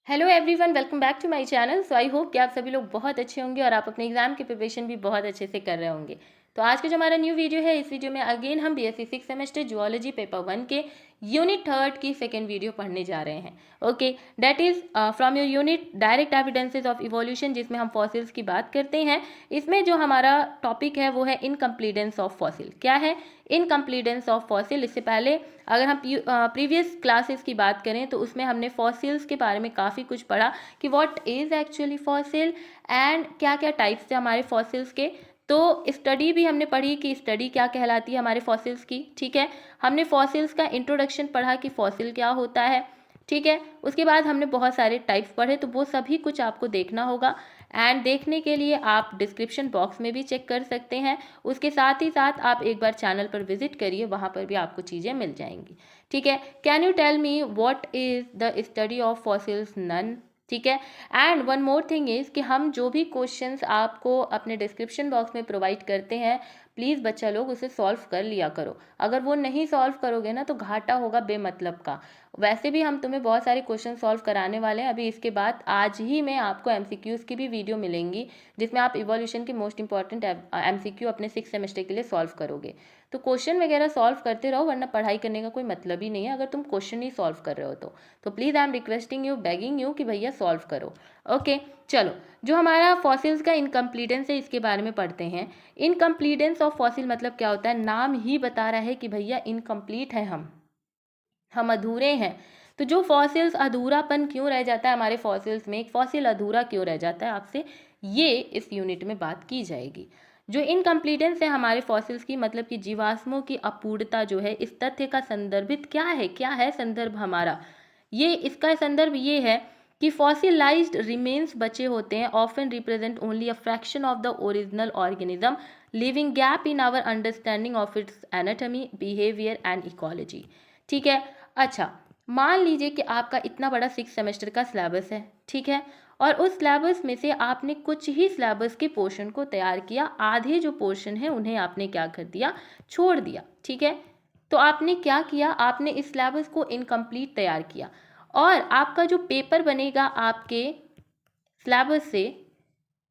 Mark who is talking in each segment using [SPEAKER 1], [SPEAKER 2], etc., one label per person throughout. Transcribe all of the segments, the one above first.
[SPEAKER 1] Hello everyone, welcome back to my channel. So I hope कि आप सभी लोग बहुत अच्छे होंगे और आप अपने एग्जाम की प्रिपरेशन भी बहुत अच्छे से कर रहे होंगे। तो आज का जो हमारा न्यू वीडियो है, इस वीडियो में अगेन हम बीएससी 6 सेमेस्टर जूलॉजी पेपर 1 के यूनिट 3 की सेकेंड वीडियो पढ़ने जा रहे हैं। Okay, that is from your unit direct evidences of evolution, जिसमें हम फॉसिल्स की बात करते हैं। इसमें जो हमारा टॉपिक है वो है इनकम्प्लीटेंस ऑफ फॉसिल। क्या है इनकम्प्लीटेंस ऑफ फॉसिल? इससे पहले अगर हम प्रीवियस क्लासेस की बात करें तो उसमें हमने फॉसिल्स के बारे में काफ़ी कुछ पढ़ा कि what is actually fossil and क्या क्या टाइप्स थे हमारे फॉसिल्स के। तो स्टडी भी हमने पढ़ी कि स्टडी क्या कहलाती है हमारे फॉसिल्स की। ठीक है, हमने फॉसिल्स का इंट्रोडक्शन पढ़ा कि फॉसिल क्या होता है। ठीक है, उसके बाद हमने बहुत सारे टाइप्स पढ़े, तो वो सभी कुछ आपको देखना होगा एंड देखने के लिए आप डिस्क्रिप्शन बॉक्स में भी चेक कर सकते हैं। उसके साथ ही साथ आप एक बार चैनल पर विजिट करिए, वहाँ पर भी आपको चीज़ें मिल जाएंगी। ठीक है, can you tell me what is the study of fossils? None. ठीक है, and one more thing is कि हम जो भी क्वेश्चंस आपको अपने डिस्क्रिप्शन बॉक्स में प्रोवाइड करते हैं, प्लीज़ बच्चा लोग उसे सॉल्व कर लिया करो। अगर वो नहीं सॉल्व करोगे ना तो घाटा होगा बेमतलब का। वैसे भी हम तुम्हें बहुत सारे क्वेश्चन सॉल्व कराने वाले हैं। अभी इसके बाद आज ही में आपको एमसीक्यूज़ की भी वीडियो मिलेंगी, जिसमें आप इवोल्यूशन की मोस्ट इंपॉर्टेंट एमसीक्यू अपने 6 सेमेस्टर के लिए सॉल्व करोगे। तो क्वेश्चन वगैरह सॉल्व करते रहो, वरना पढ़ाई करने का कोई मतलब ही नहीं है अगर तुम क्वेश्चन ही सॉल्व कर रहे हो तो please I am requesting you, begging you कि भैया सॉल्व करो। ओके, चलो, जो हमारा फॉसिल्स का इनकम्प्लीटेंस है इसके बारे में पढ़ते हैं। इनकम्प्लीटेंस ऑफ फॉसिल मतलब क्या होता है? नाम ही बता रहा है कि भैया इनकम्प्लीट है, हम अधूरे हैं। तो जो फॉसिल्स अधूरापन क्यों रह जाता है हमारे फॉसिल्स में, एक फॉसिल अधूरा क्यों रह जाता है, आपसे ये इस यूनिट में बात की जाएगी। जो इनकम्प्लीटेंस है हमारे फॉसिल्स की, मतलब कि जीवाश्मों की अपूर्णता जो है, इस तथ्य का संदर्भित क्या है संदर्भ हमारा? ये इसका संदर्भ ये है कि फॉसिलाइज्ड रिमेन्स बचे होते हैं often represent only a fraction of the original organism, living gap in our understanding of its anatomy, behaviour and ecology. ठीक है, अच्छा, मान लीजिए कि आपका इतना बड़ा 6 सेमेस्टर का सिलेबस है। ठीक है, और उस सिलेबस में से आपने कुछ ही सिलेबस के पोर्शन को तैयार किया, आधे जो पोर्शन है उन्हें आपने क्या कर दिया, छोड़ दिया। ठीक है, तो आपने क्या किया, आपने इस सिलेबस को इनकम्प्लीट तैयार किया और आपका जो पेपर बनेगा आपके सिलेबस से,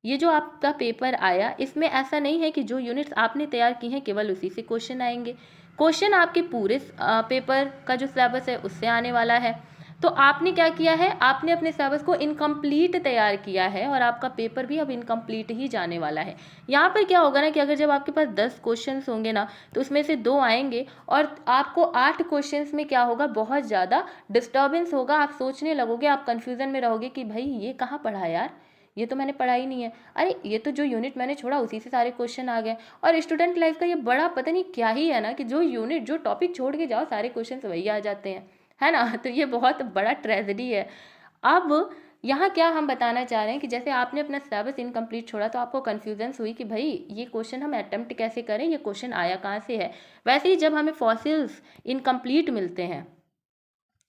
[SPEAKER 1] ये जो आपका पेपर आया, इसमें ऐसा नहीं है कि जो यूनिट्स आपने तैयार की हैं केवल उसी से क्वेश्चन आएंगे। क्वेश्चन आपके पूरे पेपर का जो सिलेबस है उससे आने वाला है। तो आपने क्या किया है, आपने अपने सिलेबस को इनकम्प्लीट तैयार किया है और आपका पेपर भी अब इनकम्प्लीट ही जाने वाला है। यहाँ पर क्या होगा ना कि अगर जब आपके पास 10 क्वेश्चन होंगे ना, तो उसमें से 2 आएंगे और आपको 8 क्वेश्चन में क्या होगा, बहुत ज़्यादा डिस्टर्बेंस होगा। आप सोचने लगोगे, आप कन्फ्यूज़न में रहोगे कि भाई ये कहाँ पढ़ा यार, ये तो मैंने पढ़ा ही नहीं है। अरे ये तो जो यूनिट मैंने छोड़ा उसी से सारे क्वेश्चन आ गए। और स्टूडेंट लाइफ का ये बड़ा पता नहीं क्या ही है ना कि जो यूनिट जो टॉपिक छोड़ के जाओ सारे क्वेश्चन वही आ जाते हैं, है ना। तो ये बहुत बड़ा ट्रेजेडी है। अब यहाँ क्या हम बताना चाह रहे हैं कि जैसे आपने अपना सिलेबस इनकम्प्लीट छोड़ा तो आपको कन्फ्यूजन हुई कि भाई ये क्वेश्चन हम अटेम्प्ट कैसे करें, ये क्वेश्चन आया कहाँ से है। वैसे ही जब हमें फॉसिल्स इनकम्प्लीट मिलते हैं,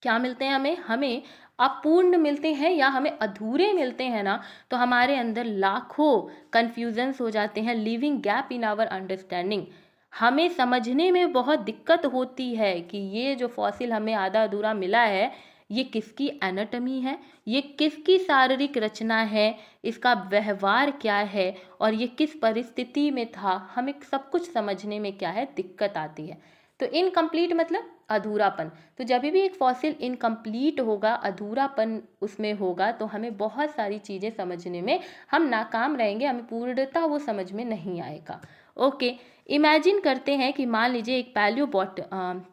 [SPEAKER 1] क्या मिलते हैं हमें, हमें अपूर्ण मिलते हैं या हमें अधूरे मिलते हैं ना, तो हमारे अंदर लाखों कन्फ्यूजन्स हो जाते हैं, living gap in our understanding. हमें समझने में बहुत दिक्कत होती है कि ये जो फॉसिल हमें आधा अधूरा मिला है, ये किसकी एनाटॉमी है, ये किसकी शारीरिक रचना है, इसका व्यवहार क्या है और ये किस परिस्थिति में था, हमें सब कुछ समझने में क्या है दिक्कत आती है। तो इनकम्प्लीट मतलब अधूरापन। तो जब भी एक फॉसिल इनकम्प्लीट होगा, अधूरापन उसमें होगा, तो हमें बहुत सारी चीज़ें समझने में हम नाकाम रहेंगे, हमें पूर्णतः वो समझ में नहीं आएगा। ओके, इमेजिन करते हैं कि मान लीजिए एक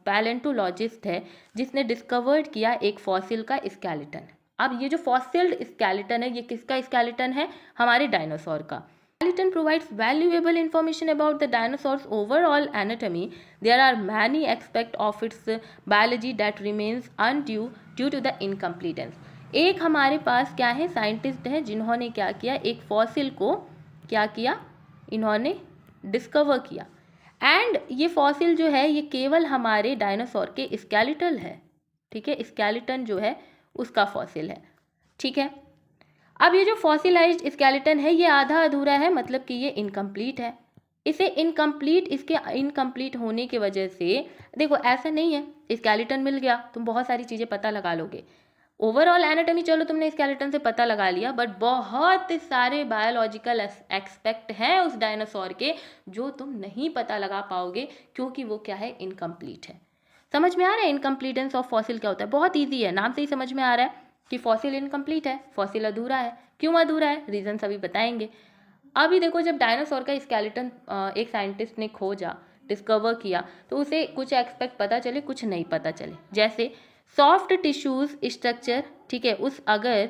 [SPEAKER 1] पैलेंटोलॉजिस्ट है जिसने डिस्कवर्ड किया एक फॉसिल का स्केलेटन। अब ये जो फॉसिल स्केलेटन है, ये किसका स्केलेटन है, हमारे डायनासोर का। Skeleton provides valuable information about the dinosaur's overall anatomy. There are many aspects of its biology that remains undue due to the incompleteness. एक हमारे पास क्या है, साइंटिस्ट हैं जिन्होंने क्या किया, एक फॉसिल को क्या किया, इन्होंने डिस्कवर किया। एंड ये फॉसिल जो है ये केवल हमारे डायनासोर के स्केलेटल है। ठीक है, स्केलेटन जो है उसका फॉसिल है। ठीक है, अब ये जो फॉसिलाइज्ड स्केलेटन है ये आधा अधूरा है, मतलब कि ये इनकम्प्लीट है। इसे इनकम्प्लीट, इसके इनकम्प्लीट होने की वजह से देखो ऐसा नहीं है स्केलेटन मिल गया तुम बहुत सारी चीज़ें पता लगा लोगे। ओवरऑल एनाटॉमी चलो तुमने स्केलेटन से पता लगा लिया, बट बहुत सारे बायोलॉजिकल एस्पेक्ट हैं उस डायनासोर के जो तुम नहीं पता लगा पाओगे, क्योंकि वो क्या है, इनकम्प्लीट है। समझ में आ रहा है इनकम्प्लीटेंस ऑफ फॉसिल क्या होता है? बहुत ईजी है, नाम से ही समझ में आ रहा है कि फॉसिल इनकम्प्लीट है, फॉसिल अधूरा है। क्यों अधूरा है, रीजन अभी बताएंगे। अभी देखो, जब डायनासोर का स्केलेटन एक साइंटिस्ट ने खोजा, डिस्कवर किया, तो उसे कुछ एक्सपेक्ट पता चले, कुछ नहीं पता चले। जैसे सॉफ्ट टिश्यूज स्ट्रक्चर, ठीक है, उस अगर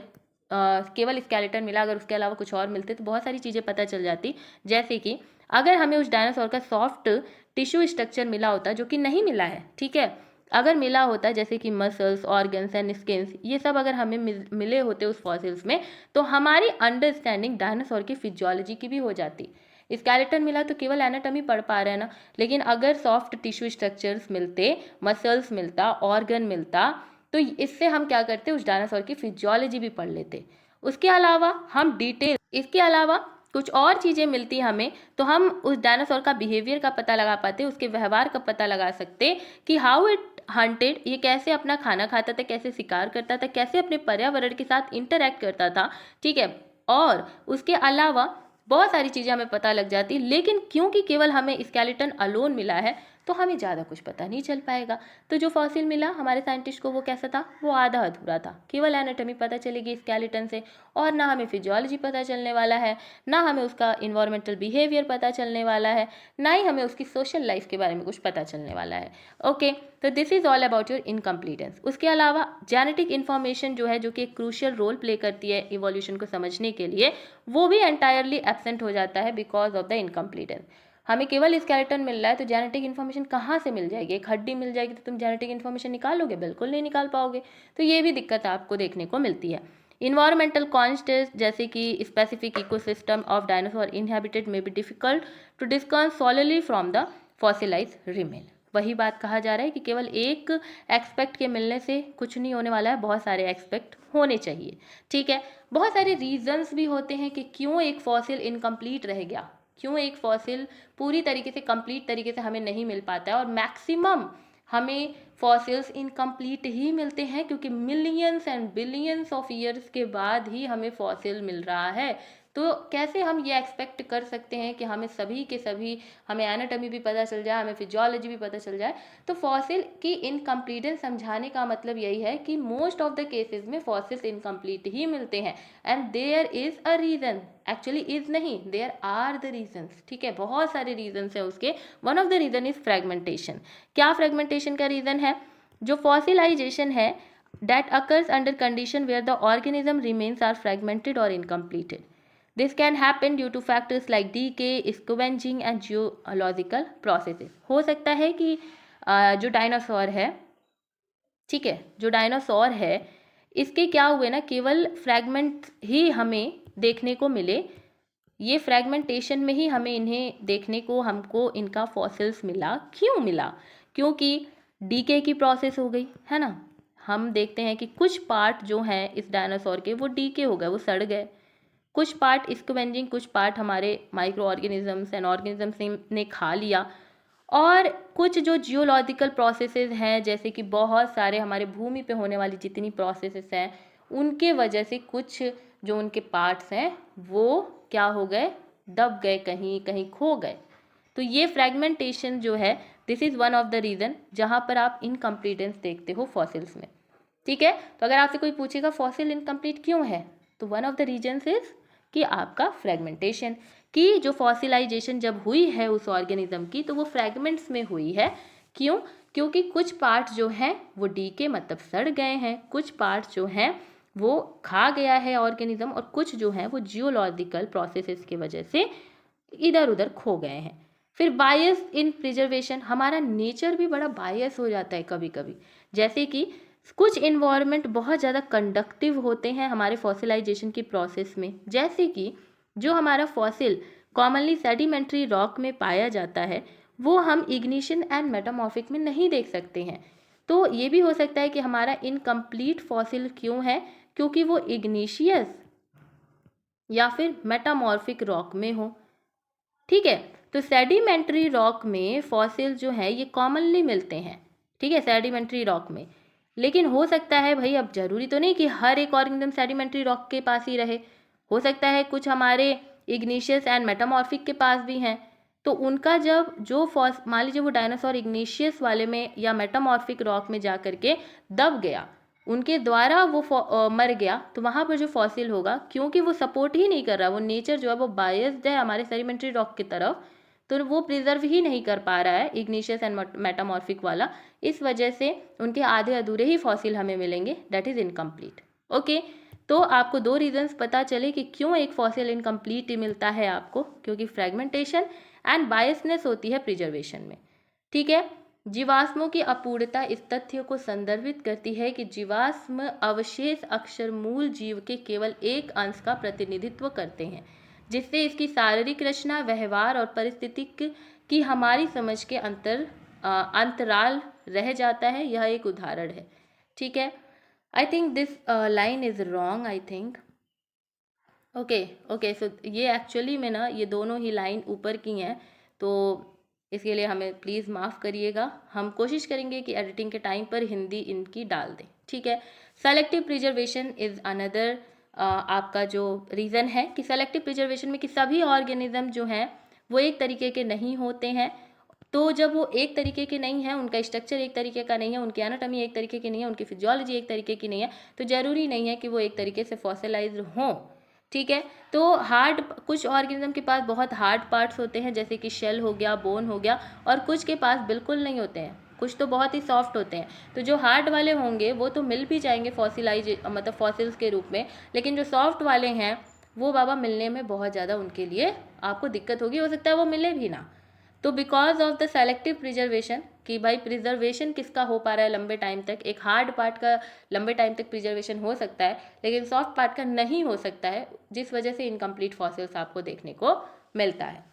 [SPEAKER 1] केवल स्केलेटन मिला, अगर उसके अलावा कुछ और मिलते तो बहुत सारी चीज़ें पता चल जाती। जैसे कि अगर हमें उस डायनासोर का सॉफ्ट टिश्यू स्ट्रक्चर मिला होता, जो कि नहीं मिला है, ठीक है, अगर मिला होता जैसे कि मसल्स, ऑर्गन्स एंड स्किन्स, ये सब अगर हमें मिले होते उस फॉसिल्स में, तो हमारी अंडरस्टैंडिंग डायनासोर की फिजियोलॉजी की भी हो जाती। स्केलेटन मिला तो केवल एनाटॉमी पढ़ पा रहे हैं ना, लेकिन अगर सॉफ्ट टिश्यू स्ट्रक्चर्स मिलते, मसल्स मिलता, ऑर्गन मिलता, तो इससे हम क्या करते, उस डायनासोर की फिजियोलॉजी भी पढ़ लेते। उसके अलावा हम डिटेल, इसके अलावा कुछ और चीज़ें मिलती हमें, तो हम उस डायनासोर का बिहेवियर का पता लगा पाते, उसके व्यवहार का पता लगा सकते कि हाउ इट हंटेड, ये कैसे अपना खाना खाता था, कैसे शिकार करता था, कैसे अपने पर्यावरण के साथ इंटरैक्ट करता था, ठीक है। और उसके अलावा बहुत सारी चीज़ें हमें पता लग जाती, लेकिन क्योंकि केवल हमें स्केलेटन अलोन मिला है, तो हमें ज़्यादा कुछ पता नहीं चल पाएगा। तो जो फॉसिल मिला हमारे साइंटिस्ट को, वो कैसा था, वो आधा अधूरा था। केवल एनाटॉमी पता चलेगी स्केलेटन से, और ना हमें फिजियोलॉजी पता चलने वाला है, ना हमें उसका इन्वायरमेंटल बिहेवियर पता चलने वाला है, ना ही हमें उसकी सोशल लाइफ के बारे में कुछ पता चलने वाला है। ओके, तो this is all about your incompleteness. उसके अलावा जेनेटिक इन्फॉर्मेशन जो है, जो कि एक क्रूशियल रोल प्ले करती है इवोल्यूशन को समझने के लिए, वो भी एंटायरली एब्सेंट हो जाता है बिकॉज ऑफ द इनकम्प्लीटेंस। हमें केवल स्केलेटन मिल रहा है, तो जेनेटिक इन्फॉर्मेशन कहाँ से मिल जाएगी? एक हड्डी मिल जाएगी तो तुम जेनेटिक इन्फॉर्मेशन निकालोगे? बिल्कुल नहीं निकाल पाओगे। तो ये भी दिक्कत आपको देखने को मिलती है। इन्वायरमेंटल कॉन्स्टेंट्स, जैसे कि specific ecosystem of dinosaur inhabited में be difficult to discern solidly from the fossilize remain. वही बात कहा जा रहा है कि केवल एक एक्सपेक्ट के मिलने से कुछ नहीं होने वाला है, बहुत सारे एक्सपेक्ट होने चाहिए, ठीक है। बहुत सारे रीजंस भी होते हैं कि क्यों एक फॉसिल इनकम्प्लीट रह गया, क्यों एक फॉसिल पूरी तरीके से कंप्लीट तरीके से हमें नहीं मिल पाता है। और मैक्सिमम हमें फॉसिल्स इनकम्प्लीट ही मिलते हैं, क्योंकि millions and billions of years के बाद ही हमें फॉसिल मिल रहा है। तो कैसे हम ये एक्सपेक्ट कर सकते हैं कि हमें सभी के सभी, हमें एनाटॉमी भी पता चल जाए, हमें फिजियोलॉजी भी पता चल जाए? तो फॉसिल की इनकम्प्लीटेंस समझाने का मतलब यही है कि मोस्ट ऑफ द केसेस में फॉसिल्स इनकम्प्लीट ही मिलते हैं, and there is a reason. Actually is नहीं, देयर आर द रीजंस, ठीक है, बहुत सारे रीजंस हैं उसके। One of the reason is fragmentation. क्या फ्रेगमेंटेशन का रीजन है? जो फॉसिलाइजेशन है, that occurs under condition where the organism remains are fragmented or incompleted. This can happen due to factors like decay, scavenging and geological processes. हो सकता है कि जो डायनासोर है, ठीक है, जो डायनासोर है, इसके क्या हुए ना, केवल फ्रैगमेंट ही हमें देखने को मिले। ये फ्रैगमेंटेशन में ही हमें इन्हें देखने को, हमको इनका फॉसिल्स मिला। क्यों मिला? क्योंकि डीके की प्रोसेस हो गई है ना। हम देखते हैं कि कुछ पार्ट जो हैं इस डायनासोर के, वो डीके हो गए, वो सड़ गए। कुछ पार्ट स्कवेंजिंग, कुछ पार्ट हमारे माइक्रो ऑर्गेनिजम्स एंड ऑर्गेनिजम्स ने खा लिया। और कुछ जो जियोलॉजिकल प्रोसेसेस हैं, जैसे कि बहुत सारे हमारे भूमि पे होने वाली जितनी प्रोसेसेस हैं, उनके वजह से कुछ जो उनके पार्ट्स हैं वो क्या हो गए, दब गए, कहीं कहीं खो गए। तो ये फ्रेगमेंटेशन जो है, this is one of the reason जहाँ पर आप इनकम्प्लीटेंस देखते हो फॉसिल्स में, ठीक है। तो अगर आपसे कोई पूछेगा फॉसिल इनकम्प्लीट क्यों है, तो one of the reasons is कि आपका फ्रेगमेंटेशन, कि जो फॉसिलाइजेशन जब हुई है उस ऑर्गेनिज्म की, तो वो फ्रेगमेंट्स में हुई है। क्यों? क्योंकि कुछ पार्ट जो हैं वो डीके मतलब सड़ गए हैं, कुछ पार्ट जो हैं वो खा गया है ऑर्गेनिज्म, और कुछ जो हैं वो जियोलॉजिकल प्रोसेसेस की वजह से इधर उधर खो गए हैं। फिर बायस इन प्रिजर्वेशन, हमारा नेचर भी बड़ा बायस हो जाता है कभी कभी। जैसे कि कुछ इन्वायरमेंट बहुत ज़्यादा कंडक्टिव होते हैं हमारे फॉसिलाइजेशन की प्रोसेस में। जैसे कि जो हमारा फॉसिल कॉमनली सेडिमेंट्री रॉक में पाया जाता है, वो हम इग्निशन एंड मेटामॉर्फिक में नहीं देख सकते हैं। तो ये भी हो सकता है कि हमारा इनकम्प्लीट फॉसिल क्यों है, क्योंकि वो इग्निशियस या फिर मेटामॉर्फिक रॉक में हो, ठीक है। तो सेडिमेंट्री रॉक में फॉसिल जो है ये कॉमनली मिलते हैं, ठीक है, सेडिमेंट्री रॉक में। लेकिन हो सकता है भाई, अब ज़रूरी तो नहीं कि हर एक ऑर्गेनिज्म सेडिमेंट्री रॉक के पास ही रहे, हो सकता है कुछ हमारे इग्निशियस एंड मेटामॉर्फिक के पास भी हैं। तो उनका जब जो मान लीजिए वो डायनासोर इग्निशियस वाले में या मेटामॉर्फिक रॉक में जा करके दब गया, उनके द्वारा वो मर गया, तो वहाँ पर जो फॉसिल होगा, क्योंकि वो सपोर्ट ही नहीं कर रहा, वो नेचर जो है वो बायस्ड है हमारे सेडिमेंट्री रॉक की तरफ, तो वो प्रिजर्व ही नहीं कर पा रहा है इग्निशियस एंड मेटामॉर्फिक वाला। इस वजह से उनके आधे अधूरे ही फॉसिल हमें मिलेंगे, दैट इज़ इनकम्प्लीट। ओके, तो आपको दो रीजंस पता चले कि क्यों एक फॉसिल इनकम्प्लीट मिलता है आपको, क्योंकि फ्रेगमेंटेशन एंड बायसनेस होती है प्रिजर्वेशन में। ठीक है, जीवाश्मों की अपूर्णता इस तथ्य को संदर्भित करती है कि जीवाश्म अवशेष अक्सर मूल जीव के केवल एक अंश का प्रतिनिधित्व करते हैं, जिससे इसकी शारीरिक रचना, व्यवहार और परिस्थितिक की हमारी समझ के अंतराल रह जाता है। यह एक उदाहरण है। ठीक है, I think this line is wrong, I think. Okay, so ये एक्चुअली में ना, ये दोनों ही लाइन ऊपर की हैं, तो इसके लिए हमें प्लीज़ माफ़ करिएगा। हम कोशिश करेंगे कि एडिटिंग के टाइम पर हिंदी इनकी डाल दें। ठीक है, सेलेक्टिव प्रिजर्वेशन इज़ अनदर आपका जो रीज़न है कि सेलेक्टिव प्रिजर्वेशन में कि सभी ऑर्गेनिज्म जो हैं वो एक तरीके के नहीं होते हैं। तो जब वो एक तरीके के नहीं है, उनका स्ट्रक्चर एक तरीके का नहीं है, उनकी एनाटॉमी एक तरीके की नहीं है, उनकी फिजियोलॉजी एक तरीके की नहीं है, तो ज़रूरी नहीं है कि वो एक तरीके से फॉसिलाइज्ड हों। ठीक है, तो हार्ड, कुछ ऑर्गेनिज्म के पास बहुत हार्ड पार्ट्स होते हैं, जैसे कि शेल हो गया, बोन हो गया, और कुछ के पास बिल्कुल नहीं होते हैं, कुछ तो बहुत ही सॉफ्ट होते हैं। तो जो हार्ड वाले होंगे वो तो मिल भी जाएंगे मतलब फॉसिल्स के रूप में, लेकिन जो सॉफ्ट वाले हैं वो बाबा मिलने में बहुत ज़्यादा उनके लिए आपको दिक्कत होगी, हो सकता है वो मिले भी ना। तो because of the selective preservation, कि भाई प्रिजर्वेशन किसका हो पा रहा है लंबे टाइम तक, एक हार्ड पार्ट का लंबे टाइम तक प्रिजर्वेशन हो सकता है, लेकिन सॉफ्ट पार्ट का नहीं हो सकता है, जिस वजह से इनकम्प्लीट फॉसिल्स आपको देखने को मिलता है।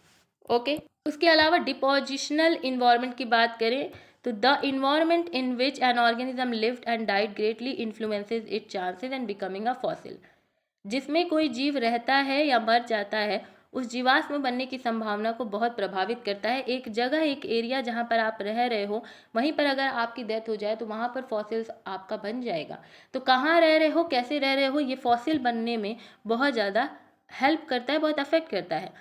[SPEAKER 1] ओके, उसके अलावा डिपोजिशनल इन्वायरमेंट की बात करें तो the environment in which an organism lived and died greatly influences it's chances and becoming a fossil. जिसमें कोई जीव रहता है या मर जाता है, उस जीवाश्म बनने की संभावना को बहुत प्रभावित करता है। एक जगह, एक एरिया जहाँ पर आप रह रहे हो, वहीं पर अगर आपकी डेथ हो जाए तो वहाँ पर फॉसिल्स आपका बन जाएगा। तो कहाँ रह रहे हो, कैसे रह रहे हो, ये फॉसिल बनने में बहुत ज़्यादा हेल्प करता है, बहुत अफेक्ट करता है।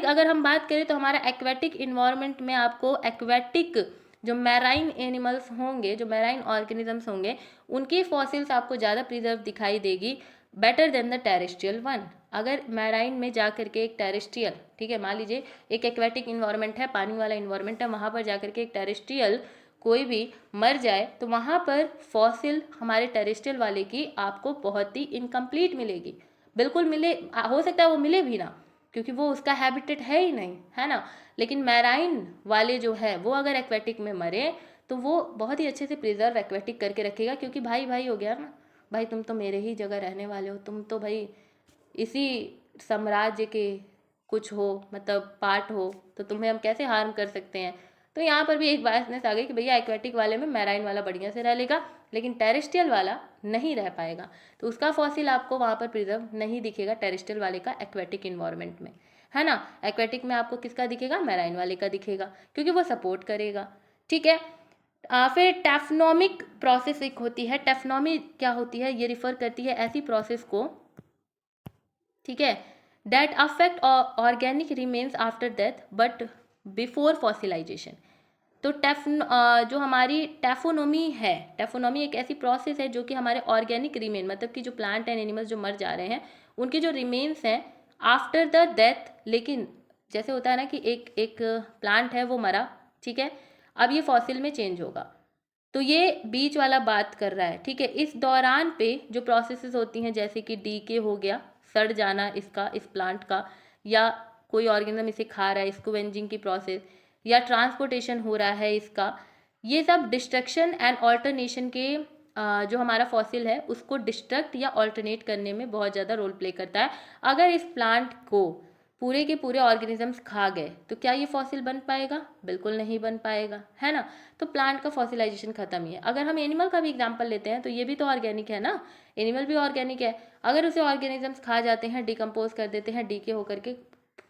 [SPEAKER 1] अगर हम बात करें तो हमारा एक्वेटिक इन्वायरमेंट में आपको एक्वेटिक जो मैराइन एनिमल्स होंगे, जो मैराइन ऑर्गेनिजम्स होंगे, उनकी फॉसिल्स आपको ज़्यादा प्रिजर्व दिखाई देगी, better than the terrestrial one. अगर मैराइन में जा करके एक टेरेस्ट्रियल, ठीक है, मान लीजिए एक एक्वेटिक इन्वायरमेंट है, पानी वाला इन्वायरमेंट है, वहाँ पर जा करके एक टेरेस्ट्रियल कोई भी मर जाए, तो वहाँ पर फॉसिल हमारे टेरेस्ट्रियल वाले की आपको बहुत ही इनकम्प्लीट मिलेगी। बिल्कुल मिले, हो सकता है वो मिले भी ना, क्योंकि वो उसका हैबिटेट है ही नहीं, है ना। लेकिन मैराइन वाले जो है वो अगर एक्वेटिक में मरे तो वो बहुत ही अच्छे से प्रिजर्व एक्वेटिक करके रखेगा, क्योंकि भाई भाई हो गया ना, भाई तुम तो मेरे ही जगह रहने वाले हो, तुम तो भाई इसी साम्राज्य के कुछ हो, मतलब पार्ट हो, तो तुम्हें हम कैसे हार्म कर सकते हैं। तो यहाँ पर भी एक बायसनेस आ गई कि भैया एक्वेटिक वाले में मैराइन वाला बढ़िया से रह लेगा, लेकिन टेरेस्ट्रियल वाला नहीं रह पाएगा, तो उसका फॉसिल आपको वहाँ पर प्रिजर्व नहीं दिखेगा टेरेस्ट्रियल वाले का एक्वेटिक इन्वायरमेंट में, है ना। एक्वेटिक में आपको किसका दिखेगा, मैराइन वाले का दिखेगा, क्योंकि वो सपोर्ट करेगा। ठीक है, फिर टैफ्नोमिक प्रोसेस एक होती है। टैफ्नोमी क्या होती है, ये रिफर करती है ऐसी प्रोसेस को, ठीक है, that affect organic remains after death but before fossilisation. तो जो हमारी टैफोनोमी है, टैफोनोमी एक ऐसी प्रोसेस है जो कि हमारे ऑर्गेनिक रिमेन, मतलब कि जो प्लांट एंड एनिमल्स जो मर जा रहे हैं उनके जो रिमेन्स हैं आफ्टर द डेथ, लेकिन जैसे होता है ना कि एक एक प्लांट है वो मरा, ठीक है, अब ये फॉसिल में चेंज होगा, तो ये बीच वाला बात कर रहा है। ठीक है, इस दौरान पे जो प्रोसेसेस होती हैं, जैसे कि डीके हो गया, सड़ जाना इसका, इस प्लांट का, या कोई ऑर्गेनिज्म इसे खा रहा है, स्क्वेंजिंग की प्रोसेस, या ट्रांसपोर्टेशन हो रहा है इसका, ये सब डिस्ट्रक्शन एंड ऑल्टरनेशन के जो हमारा फॉसिल है उसको डिस्ट्रक्ट या ऑल्टरनेट करने में बहुत ज़्यादा रोल प्ले करता है। अगर इस प्लांट को पूरे के पूरे ऑर्गेनिजम्स खा गए तो क्या ये फॉसिल बन पाएगा, बिल्कुल नहीं बन पाएगा, है ना। तो प्लांट का फॉसिलाइजेशन खत्म ही है। अगर हम एनिमल का भी एग्जांपल लेते हैं तो ये भी तो ऑर्गेनिक है ना, एनिमल भी ऑर्गेनिक है। अगर उसे ऑर्गेनिजम्स खा जाते हैं, डिकम्पोज कर देते हैं, डीके होकर के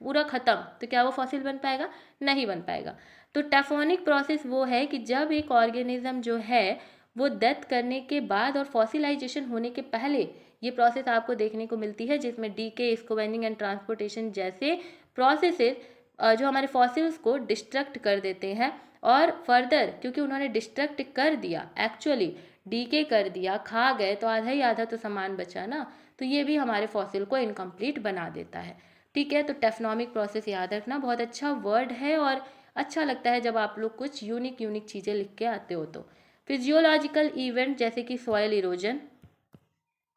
[SPEAKER 1] पूरा खत्म, तो क्या वो फॉसिल बन पाएगा, नहीं बन पाएगा। तो टैफोनिक प्रोसेस वो है कि जब एक ऑर्गेनिज्म जो है वो डेथ करने के बाद और फॉसिलाइजेशन होने के पहले ये प्रोसेस आपको देखने को मिलती है, जिसमें डीके, स्कोवेनिंग एंड ट्रांसपोर्टेशन जैसे प्रोसेसेस जो हमारे फॉसिल्स को डिस्ट्रक्ट कर देते हैं। और फर्दर क्योंकि उन्होंने डिस्ट्रक्ट कर दिया, एक्चुअली डीके कर दिया, खा गए, तो आधा ही आधा तो सामान बचा ना, तो ये भी हमारे फॉसिल को इनकम्प्लीट बना देता है। ठीक है, तो टेक्टोनिक प्रोसेस याद रखना, बहुत अच्छा वर्ड है और अच्छा लगता है जब आप लोग कुछ यूनिक यूनिक चीज़ें लिख के आते हो। तो फिजियोलॉजिकल इवेंट जैसे कि सॉइल इरोजन,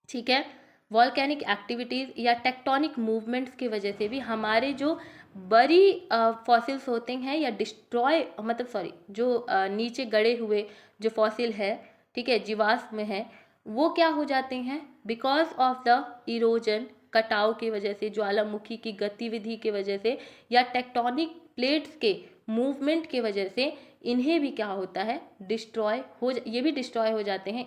[SPEAKER 1] ठीक है, वॉल्केनिक एक्टिविटीज़ या टेक्टोनिक मूवमेंट्स की वजह से भी हमारे जो बड़ी फॉसिल्स होते हैं या डिस्ट्रॉय मतलब सॉरी जो नीचे गड़े हुए जो फॉसिल है, ठीक है, जीवाश्म में है, वो क्या हो जाते हैं बिकॉज ऑफ द इरोजन, कटाव की वजह से, ज्वालामुखी की गतिविधि की वजह से या टेक्टोनिक प्लेट्स के मूवमेंट की वजह से इन्हें भी क्या होता है, डिस्ट्रॉय हो, ये भी डिस्ट्रॉय हो जाते हैं।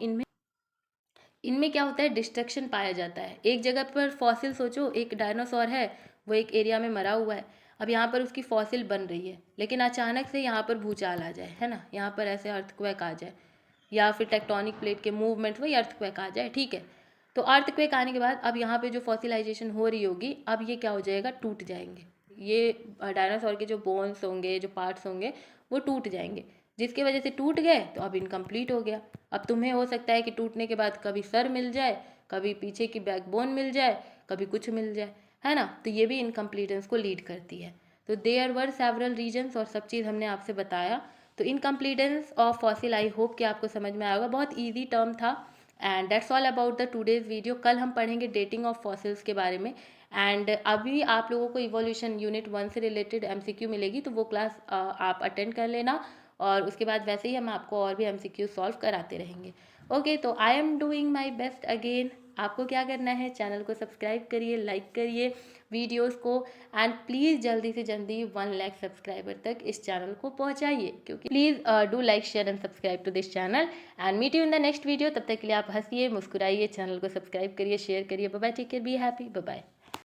[SPEAKER 1] इनमें क्या होता है, डिस्ट्रक्शन पाया जाता है। एक जगह पर फॉसिल सोचो, एक डायनासोर है, वो एक एरिया में मरा हुआ है, अब यहाँ पर उसकी फॉसिल बन रही है, लेकिन अचानक से यहाँ पर भूचाल आ जाए, है ना, यहाँ पर ऐसे अर्थक्वेक आ जाए या फिर टेक्टोनिक प्लेट के मूवमेंट वही अर्थक्वेक आ जाए, ठीक है, तो अर्थक्वेक आने के बाद अब यहाँ पे जो फॉसिलाइजेशन हो रही होगी, अब ये क्या हो जाएगा, टूट जाएंगे, ये डायनासोर के जो बोन्स होंगे, जो पार्ट्स होंगे, वो टूट जाएंगे, जिसकी वजह से टूट गए तो अब इनकम्प्लीट हो गया। अब तुम्हें हो सकता है कि टूटने के बाद कभी सर मिल जाए, कभी पीछे की बैकबोन मिल जाए, कभी कुछ मिल जाए, है ना, तो ये भी इनकम्प्लीटेंस को लीड करती है। तो देयर वर सेवरल रीजन्स और सब चीज़ हमने आपसे बताया। तो इनकम्प्लीटेंस ऑफ फॉसिल, आई होप कि आपको समझ में आया होगा, बहुत ईजी टर्म था। And that's all about the today's video. कल हम पढ़ेंगे डेटिंग ऑफ फॉसिल्स के बारे में। एंड अभी आप लोगों को इवोल्यूशन यूनिट 1 से रिलेटेड MCQ मिलेगी, तो वो क्लास आप अटेंड कर लेना, और उसके बाद वैसे ही हम आपको और भी MCQ सॉल्व कराते रहेंगे। ओके, तो I am doing my best again. आपको क्या करना है, चैनल को सब्सक्राइब करिए, लाइक करिए वीडियोस को, एंड प्लीज़ जल्दी से जल्दी 1 लाख सब्सक्राइबर तक इस चैनल को पहुंचाइए, क्योंकि please do like share and subscribe to this channel. And meet you in the next video. तब तक के लिए आप हंसिए, मुस्कुराइए, चैनल को सब्सक्राइब करिए, शेयर करिए। Bye bye, take care, be happy, bye bye.